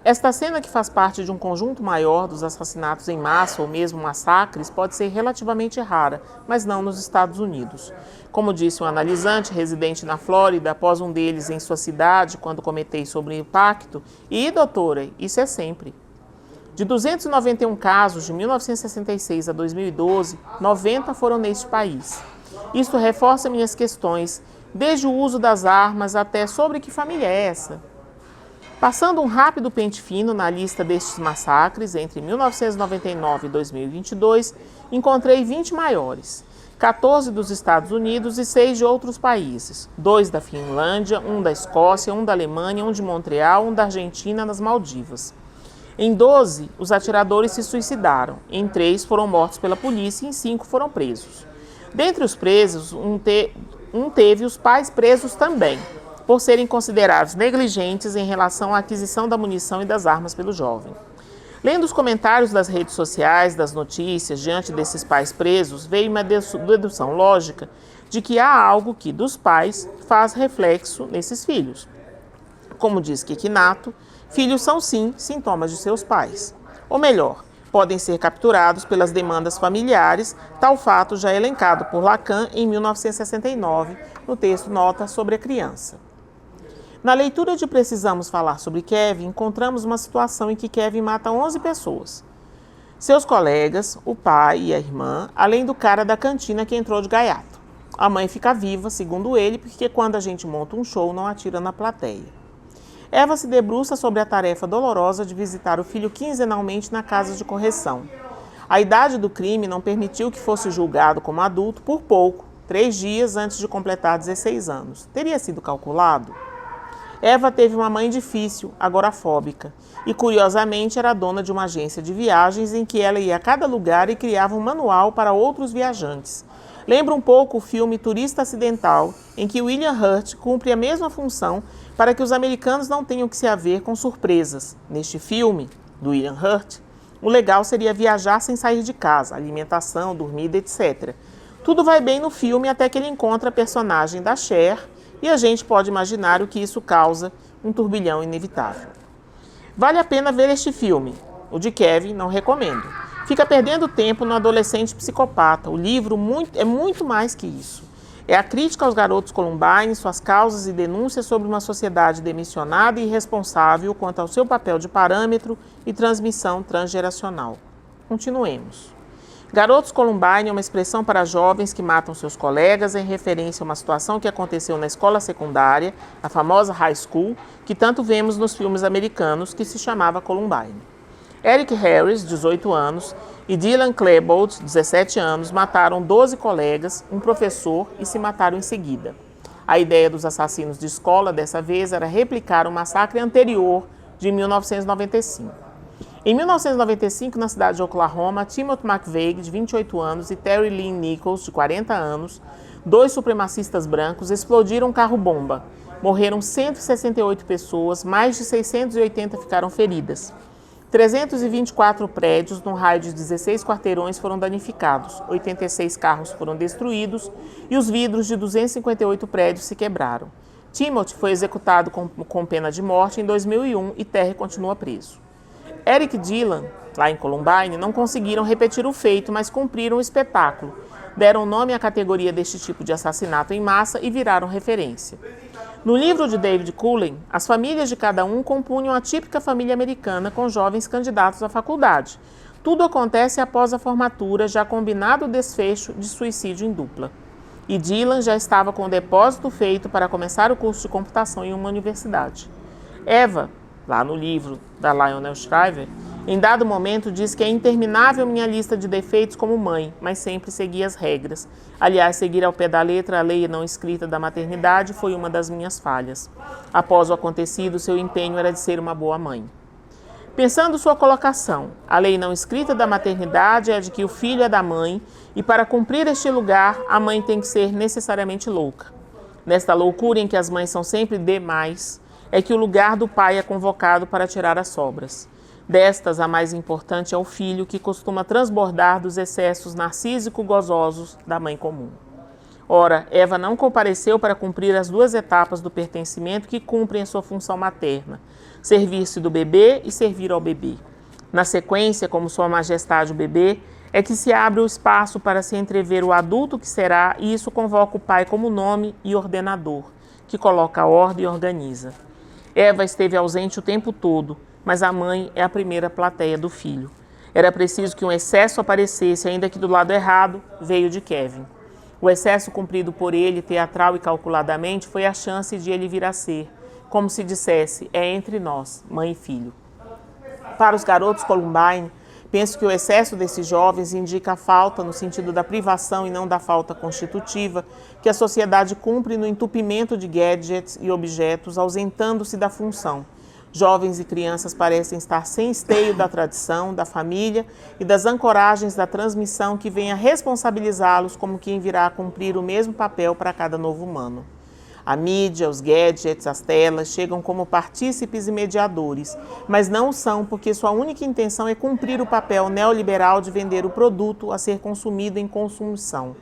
Esta cena, que faz parte de um conjunto maior dos assassinatos em massa ou mesmo massacres, pode ser relativamente rara, mas não nos Estados Unidos. Como disse um analisante residente na Flórida, após um deles em sua cidade, quando comentei sobre o impacto, e, doutora, isso é sempre. De 291 casos de 1966 a 2012, 90 foram neste país. Isto reforça minhas questões, desde o uso das armas até sobre que família é essa. Passando um rápido pente fino na lista destes massacres, entre 1999 e 2022, encontrei 20 maiores, 14 dos Estados Unidos e 6 de outros países, 2 da Finlândia, 1 da Escócia, 1 da Alemanha, 1 de Montreal, 1 da Argentina, nas Maldivas. Em 12, os atiradores se suicidaram, em 3 foram mortos pela polícia e em 5 foram presos. Dentre os presos, um teve os pais presos também, por serem considerados negligentes em relação à aquisição da munição e das armas pelo jovem. Lendo os comentários das redes sociais, das notícias, diante desses pais presos, veio uma dedução lógica de que há algo que, dos pais, faz reflexo nesses filhos. Como diz Quequinato, filhos são sim sintomas de seus pais. Ou melhor, podem ser capturados pelas demandas familiares, tal fato já elencado por Lacan em 1969, no texto Nota sobre a Criança. Na leitura de Precisamos Falar sobre Kevin, encontramos uma situação em que Kevin mata 11 pessoas. Seus colegas, o pai e a irmã, além do cara da cantina que entrou de gaiato. A mãe fica viva, segundo ele, porque quando a gente monta um show, não atira na plateia. Eva se debruça sobre a tarefa dolorosa de visitar o filho quinzenalmente na casa de correção. A idade do crime não permitiu que fosse julgado como adulto por pouco, 3 dias antes de completar 16 anos. Teria sido calculado? Eva teve uma mãe difícil, agorafóbica, e curiosamente era dona de uma agência de viagens em que ela ia a cada lugar e criava um manual para outros viajantes. Lembra um pouco o filme Turista Acidental, em que William Hurt cumpre a mesma função para que os americanos não tenham que se haver com surpresas. Neste filme, do William Hurt, o legal seria viajar sem sair de casa, alimentação, dormida, etc. Tudo vai bem no filme até que ele encontra a personagem da Cher, e a gente pode imaginar o que isso causa, um turbilhão inevitável. Vale a pena ver este filme. O de Kevin não recomendo. Fica perdendo tempo no adolescente psicopata. O livro é muito mais que isso. É a crítica aos garotos Columbine, suas causas e denúncias sobre uma sociedade demissionada e irresponsável quanto ao seu papel de parâmetro e transmissão transgeracional. Continuemos. Garotos Columbine é uma expressão para jovens que matam seus colegas em referência a uma situação que aconteceu na escola secundária, a famosa high school, que tanto vemos nos filmes americanos, que se chamava Columbine. Eric Harris, 18 anos, e Dylan Klebold, 17 anos, mataram 12 colegas, um professor e se mataram em seguida. A ideia dos assassinos de escola dessa vez era replicar um massacre anterior de 1995. Em 1995, na cidade de Oklahoma, Timothy McVeigh, de 28 anos, e Terry Lynn Nichols, de 40 anos, 2 supremacistas brancos, explodiram um carro-bomba. Morreram 168 pessoas, mais de 680 ficaram feridas. 324 prédios, num raio de 16 quarteirões, foram danificados, 86 carros foram destruídos e os vidros de 258 prédios se quebraram. Timothy foi executado com pena de morte em 2001 e Terry continua preso. Eric e Dylan, lá em Columbine, não conseguiram repetir o feito, mas cumpriram o espetáculo. Deram nome à categoria deste tipo de assassinato em massa e viraram referência. No livro de David Cullen, as famílias de cada um compunham a típica família americana com jovens candidatos à faculdade. Tudo acontece após a formatura, já combinado o desfecho de suicídio em dupla. E Dylan já estava com o depósito feito para começar o curso de computação em uma universidade. Eva, lá no livro da Lionel Shriver, em dado momento diz que é interminável minha lista de defeitos como mãe, mas sempre segui as regras. Aliás, seguir ao pé da letra a lei não escrita da maternidade foi uma das minhas falhas. Após o acontecido, seu empenho era de ser uma boa mãe. Pensando sua colocação, a lei não escrita da maternidade é de que o filho é da mãe e para cumprir este lugar, a mãe tem que ser necessariamente louca. Nesta loucura em que as mães são sempre demais, é que o lugar do pai é convocado para tirar as sobras. Destas, a mais importante é o filho, que costuma transbordar dos excessos narcísico-gozosos da mãe comum. Ora, Eva não compareceu para cumprir as 2 etapas do pertencimento que cumprem a sua função materna, servir-se do bebê e servir ao bebê. Na sequência, como sua majestade o bebê, é que se abre o espaço para se entrever o adulto que será, e isso convoca o pai como nome e ordenador, que coloca a ordem e organiza. Eva esteve ausente o tempo todo, mas a mãe é a primeira plateia do filho. Era preciso que um excesso aparecesse, ainda que do lado errado, veio de Kevin. O excesso cumprido por ele, teatral e calculadamente, foi a chance de ele vir a ser, como se dissesse, é entre nós, mãe e filho. Para os garotos Columbine, penso que o excesso desses jovens indica a falta, no sentido da privação e não da falta constitutiva, que a sociedade cumpre no entupimento de gadgets e objetos, ausentando-se da função. Jovens e crianças parecem estar sem esteio da tradição, da família e das ancoragens da transmissão que vem a responsabilizá-los como quem virá a cumprir o mesmo papel para cada novo humano. A mídia, os gadgets, as telas chegam como partícipes e mediadores, mas não o são porque sua única intenção é cumprir o papel neoliberal de vender o produto a ser consumido em consumição.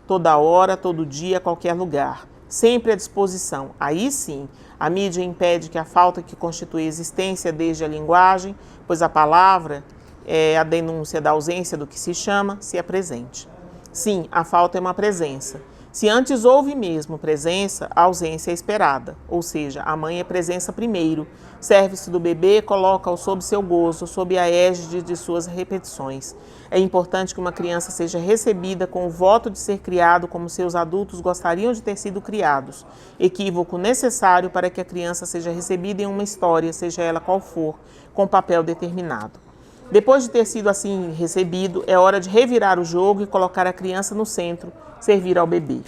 toda hora, todo dia, qualquer lugar, sempre à disposição. Aí sim, a mídia impede que a falta que constitui a existência desde a linguagem, pois a palavra é a denúncia da ausência do que se chama, se apresente. Sim, a falta é uma presença. Se antes houve mesmo presença, a ausência é esperada, ou seja, a mãe é presença primeiro, serve-se do bebê, coloca-o sob seu gozo, sob a égide de suas repetições. É importante que uma criança seja recebida com o voto de ser criado como seus adultos gostariam de ter sido criados, equívoco necessário para que a criança seja recebida em uma história, seja ela qual for, com papel determinado. Depois de ter sido assim recebido, é hora de revirar o jogo e colocar a criança no centro, servir ao bebê.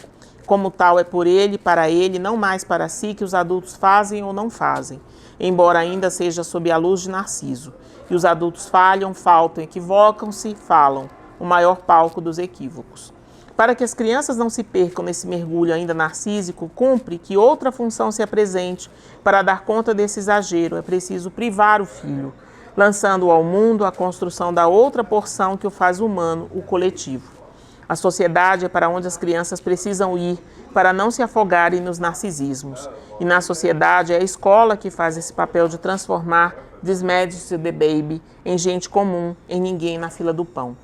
Como tal, é por ele, para ele, não mais para si, que os adultos fazem ou não fazem, embora ainda seja sob a luz de Narciso. E os adultos falham, faltam, equivocam-se, falam, o maior palco dos equívocos. Para que as crianças não se percam nesse mergulho ainda narcísico, cumpre que outra função se apresente para dar conta desse exagero. É preciso privar o filho, lançando-o ao mundo a construção da outra porção que o faz humano, o coletivo. A sociedade é para onde as crianças precisam ir para não se afogarem nos narcisismos. E na sociedade é a escola que faz esse papel de transformar Dismedis the Baby em gente comum, em ninguém na fila do pão.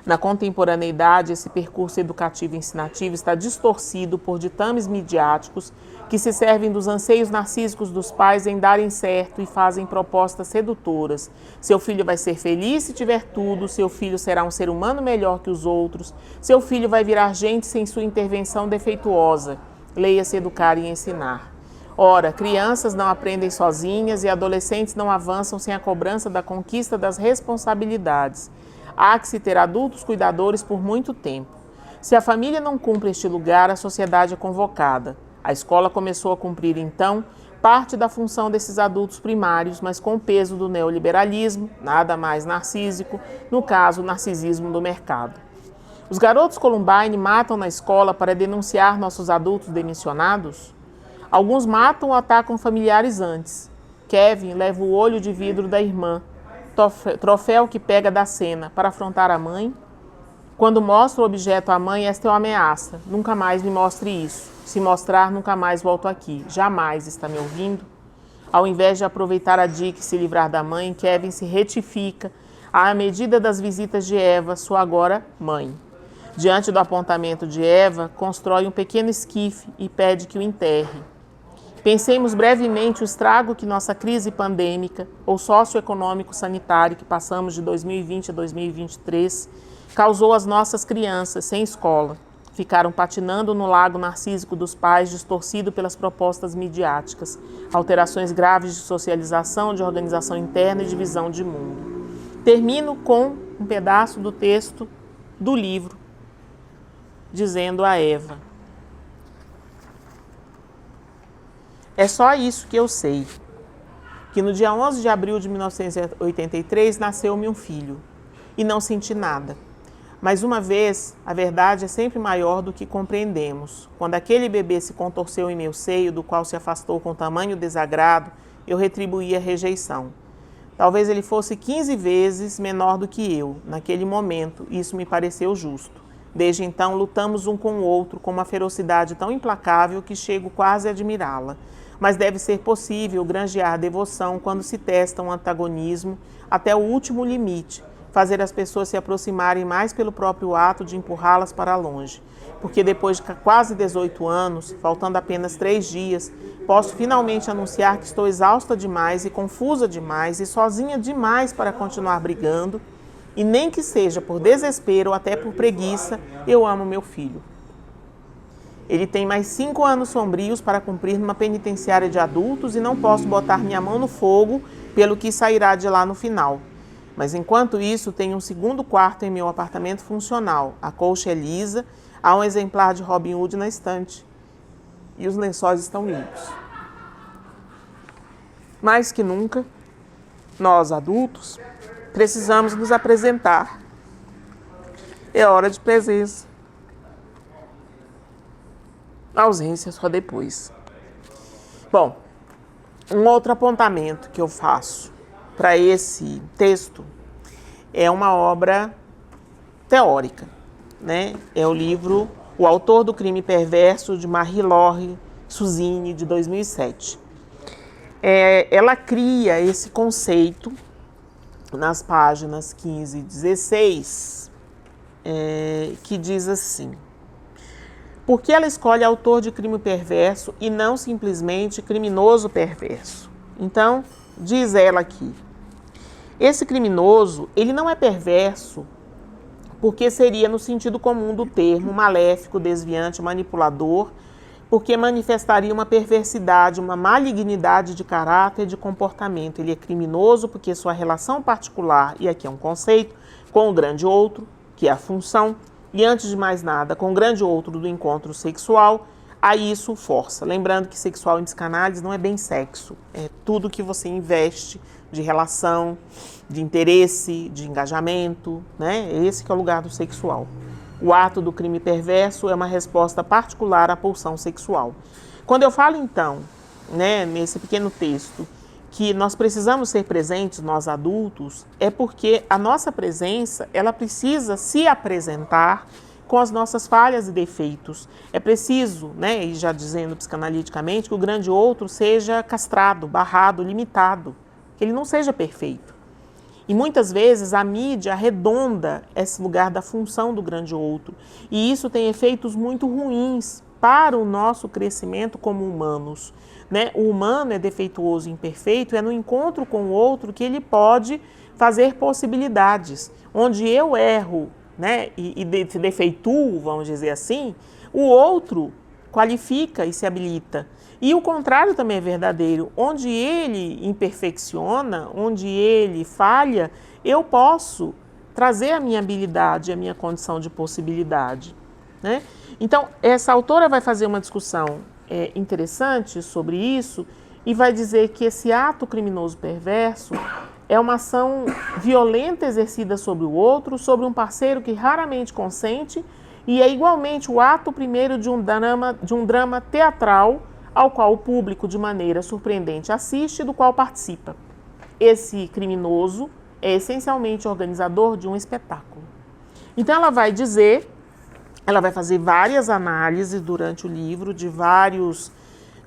Na contemporaneidade, esse percurso educativo e ensinativo está distorcido por ditames midiáticos que se servem dos anseios narcísicos dos pais em darem certo e fazem propostas sedutoras. Seu filho vai ser feliz se tiver tudo, seu filho será um ser humano melhor que os outros, seu filho vai virar gente sem sua intervenção defeituosa. Leia-se educar e ensinar. Ora, crianças não aprendem sozinhas e adolescentes não avançam sem a cobrança da conquista das responsabilidades. Há que se ter adultos cuidadores por muito tempo. Se a família não cumpre este lugar, a sociedade é convocada. A escola começou a cumprir, então, parte da função desses adultos primários, mas com o peso do neoliberalismo, nada mais narcísico, no caso, o narcisismo do mercado. Os garotos Columbine matam na escola para denunciar nossos adultos demissionados? Alguns matam ou atacam familiares antes. Kevin leva o olho de vidro da irmã, troféu que pega da cena, para afrontar a mãe. Quando mostra o objeto à mãe, esta é uma ameaça. Nunca mais me mostre isso. Se mostrar, nunca mais volto aqui. Jamais, está me ouvindo? Ao invés de aproveitar a dica e se livrar da mãe, Kevin se retifica à medida das visitas de Eva, sua agora mãe. Diante do apontamento de Eva, constrói um pequeno esquife e pede que o enterre. Pensemos brevemente o estrago que nossa crise pandêmica ou socioeconômico-sanitário que passamos de 2020 a 2023 causou às nossas crianças sem escola. Ficaram patinando no lago narcísico dos pais, distorcido pelas propostas midiáticas, alterações graves de socialização, de organização interna e de visão de mundo. Termino com um pedaço do texto do livro, dizendo a Eva: é só isso que eu sei, que no dia 11 de abril de 1983 nasceu-me um filho, e não senti nada. Mas uma vez, a verdade é sempre maior do que compreendemos. Quando aquele bebê se contorceu em meu seio, do qual se afastou com tamanho desagrado, eu retribuí a rejeição. Talvez ele fosse 15 vezes menor do que eu. Naquele momento, isso me pareceu justo. Desde então, lutamos um com o outro com uma ferocidade tão implacável que chego quase a admirá-la. Mas deve ser possível granjear devoção quando se testa um antagonismo até o último limite, fazer as pessoas se aproximarem mais pelo próprio ato de empurrá-las para longe. Porque depois de quase 18 anos, faltando apenas 3 dias, posso finalmente anunciar que estou exausta demais e confusa demais e sozinha demais para continuar brigando, e nem que seja por desespero ou até por preguiça, eu amo meu filho. Ele tem mais 5 anos sombrios para cumprir numa penitenciária de adultos e não posso botar minha mão no fogo pelo que sairá de lá no final. Mas enquanto isso, tenho um segundo quarto em meu apartamento funcional. A colcha é lisa, há um exemplar de Robin Hood na estante e os lençóis estão limpos. Mais que nunca, nós adultos precisamos nos apresentar. É hora de presença. A ausência só depois. Bom, um outro apontamento que eu faço para esse texto é uma obra teórica, né? É o livro o autor do Crime Perverso, de Marie-Laure Suzine, de 2007. Ela cria esse conceito nas páginas 15 e 16, que diz assim: por que ela escolhe autor de crime perverso e não simplesmente criminoso perverso? Então, diz ela aqui, esse criminoso, ele não é perverso porque seria no sentido comum do termo maléfico, desviante, manipulador, porque manifestaria uma perversidade, uma malignidade de caráter e de comportamento. Ele é criminoso porque sua relação particular, e aqui é um conceito, com o grande outro, que é a função, e antes de mais nada, com o grande outro do encontro sexual, a isso força. Lembrando que sexual em psicanálise não é bem sexo, é tudo que você investe de relação, de interesse, de engajamento, né? Esse que é o lugar do sexual. O ato do crime perverso é uma resposta particular à pulsão sexual. Quando eu falo, então, né, nesse pequeno texto, que nós precisamos ser presentes, nós adultos, é porque a nossa presença, ela precisa se apresentar com as nossas falhas e defeitos. É preciso, né, e já dizendo psicanaliticamente, que o grande outro seja castrado, barrado, limitado, que ele não seja perfeito. E muitas vezes a mídia arredonda esse lugar da função do grande outro. E isso tem efeitos muito ruins para o nosso crescimento como humanos, né? O humano é defeituoso e imperfeito, é no encontro com o outro que ele pode fazer possibilidades. Onde eu erro, né, e defeituo, vamos dizer assim, o outro qualifica e se habilita. E o contrário também é verdadeiro. Onde ele imperfecciona, onde ele falha, eu posso trazer a minha habilidade, a minha condição de possibilidade, né? Então, essa autora vai fazer uma discussão interessante sobre isso e vai dizer que esse ato criminoso perverso é uma ação violenta exercida sobre o outro, sobre um parceiro que raramente consente, e é igualmente o ato primeiro de um drama teatral ao qual o público, de maneira surpreendente, assiste e do qual participa. Esse criminoso é essencialmente organizador de um espetáculo. Então ela vai dizer, ela vai fazer várias análises durante o livro de vários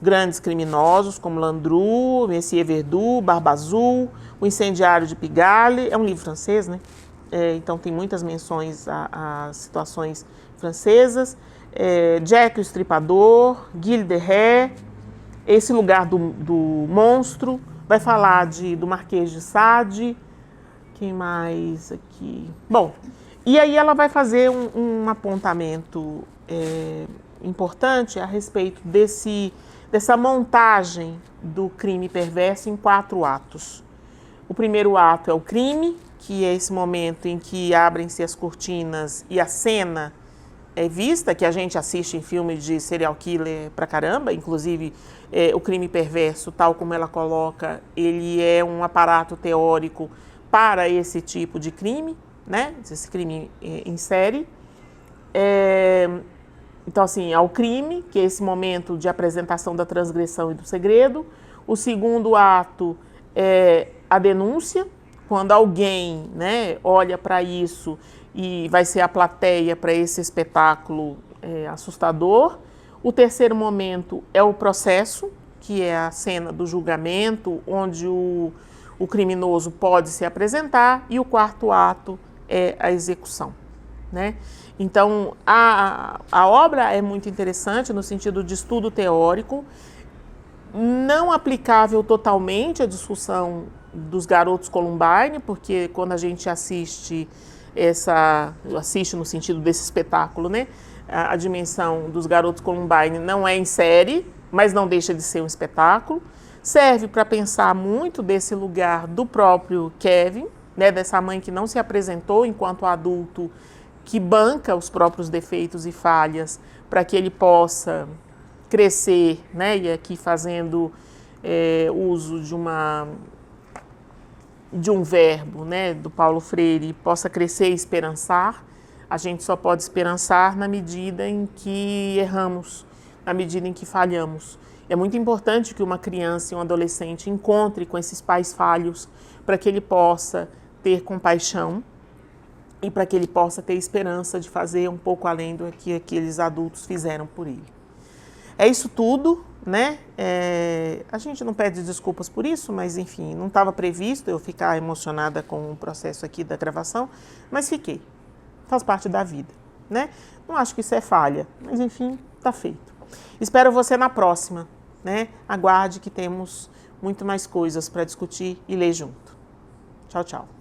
grandes criminosos, como Landru, Messier Verdoux, Barba Azul, O Incendiário de Pigalle, é um livro francês, né? Então tem muitas menções a situações francesas, Jack o Estripador, Gilles de Rais, Esse Lugar do Monstro, vai falar do Marquês de Sade, quem mais aqui? Bom, e aí ela vai fazer um apontamento importante a respeito dessa montagem do crime perverso em 4 atos. O primeiro ato é o crime, que é esse momento em que abrem-se as cortinas e a cena é vista, que a gente assiste em filmes de serial killer pra caramba, inclusive o crime perverso, tal como ela coloca, ele é um aparato teórico para esse tipo de crime, né? Esse crime em série. Então, assim, há o crime, que é esse momento de apresentação da transgressão e do segredo. O segundo ato é a denúncia, quando alguém, né, olha para isso e vai ser a plateia para esse espetáculo assustador. O terceiro momento é o processo, que é a cena do julgamento, onde o criminoso pode se apresentar. E o quarto ato é a execução, né? Então, a obra é muito interessante no sentido de estudo teórico, não aplicável totalmente à discussão dos garotos Columbine, porque quando a gente assiste no sentido desse espetáculo, né? A dimensão dos garotos Columbine não é em série, mas não deixa de ser um espetáculo. Serve para pensar muito desse lugar do próprio Kevin, né? Dessa mãe que não se apresentou enquanto adulto, que banca os próprios defeitos e falhas para que ele possa crescer, né? E aqui fazendo uso de um verbo, né, do Paulo Freire, possa crescer e esperançar. A gente só pode esperançar na medida em que erramos, na medida em que falhamos. É muito importante que uma criança e um adolescente encontre com esses pais falhos para que ele possa ter compaixão e para que ele possa ter esperança de fazer um pouco além do que aqueles adultos fizeram por ele. É isso tudo, né? A gente não pede desculpas por isso, mas enfim, não estava previsto eu ficar emocionada com o processo aqui da gravação, mas fiquei. Faz parte da vida, né? Não acho que isso é falha, mas enfim, tá feito. Espero você na próxima, né? Aguarde que temos muito mais coisas para discutir e ler junto. Tchau, tchau.